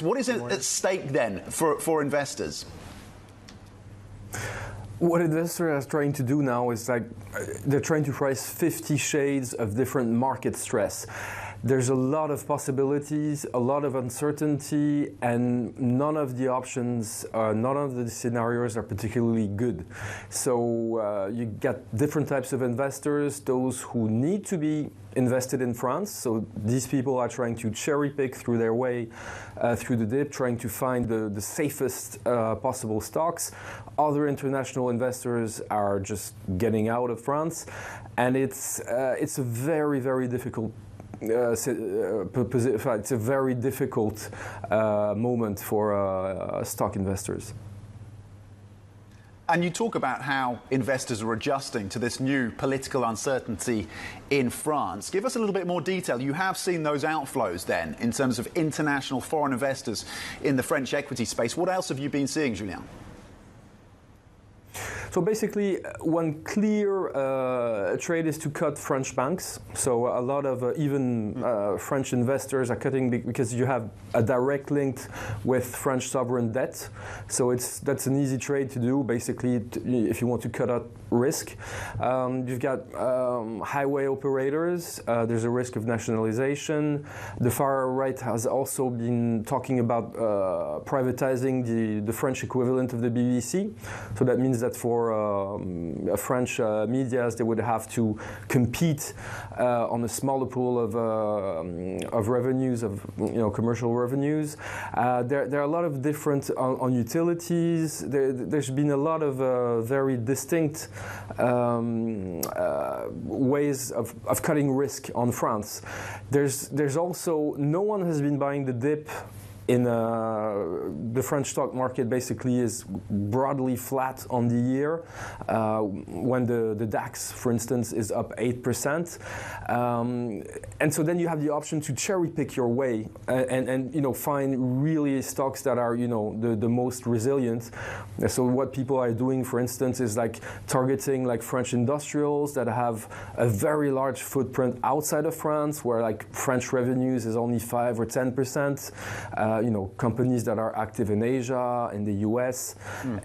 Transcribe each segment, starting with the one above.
What is at stake then for investors? What investors are trying to do now is they're trying to price 50 shades of different market stress. There's a lot of possibilities, a lot of uncertainty, and none of the options, none of the scenarios are particularly good. So you get different types of investors, those who need to be invested in France. So these people are trying to cherry pick through their way through the dip, trying to find the safest possible stocks. Other international investors are just getting out of France, and it's a very, very difficult it's a very difficult moment for stock investors. And you talk about how investors are adjusting to this new political uncertainty in France. Give us a little bit more detail. You have seen those outflows then in terms of international foreign investors in the French equity space. What else have you been seeing, Julien? So basically, one clear trade is to cut French banks. So a lot of French investors are cutting because you have a direct link with French sovereign debt. So that's an easy trade to do, basically, if you want to cut out risk. You've got highway operators. There's a risk of nationalization. The far right has also been talking about privatizing the French equivalent of the BBC. So that means that for French medias, they would have to compete on a smaller pool of revenues, of commercial revenues. There are a lot of different on utilities. There's been a lot of very distinct ways of cutting risk on France. There's also no one has been buying the dip. In the French stock market basically is broadly flat on the year, when the DAX, for instance, is up 8%. And so then you have the option to cherry pick your way and find really stocks that are the most resilient. So what people are doing, for instance, is targeting French industrials that have a very large footprint outside of France, where French revenues is only 5 or 10%. Companies that are active in Asia, in the US,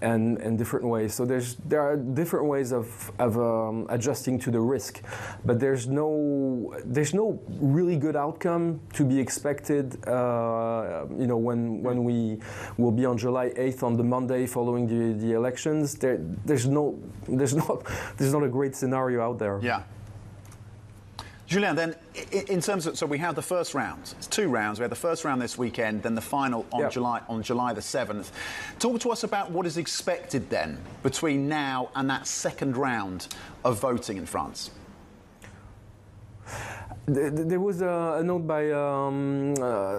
and different ways. So there are different ways of adjusting to the risk, but there's no really good outcome to be expected. When we will be on July 8th on the Monday following the elections, there's not a great scenario out there. Yeah. Julien, then, in terms of, so we have the first round. It's 2 rounds. We have the first round this weekend, then the final on July the 7th. Talk to us about what is expected then between now and that second round of voting in France. There was a note by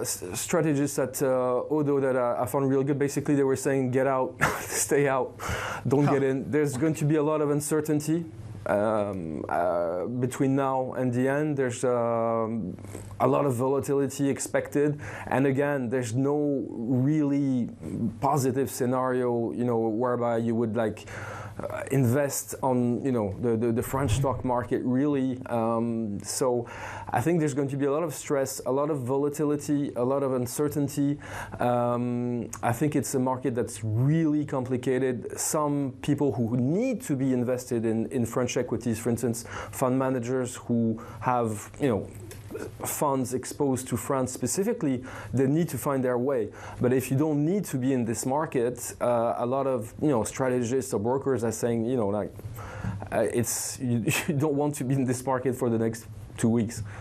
strategists at Odo that I found real good. Basically, they were saying, get out, stay out, don't get in. There's going to be a lot of uncertainty. Between now and the end, there's a lot of volatility expected, and again, there's no really positive scenario, whereby you would invest on, the French stock market really. So I think there's going to be a lot of stress, a lot of volatility, a lot of uncertainty. I think it's a market that's really complicated. Some people who need to be invested in French equities, for instance, fund managers who have, funds exposed to France specifically, they need to find their way. But if you don't need to be in this market, a lot of strategists or brokers are saying, you don't want to be in this market for the next 2 weeks.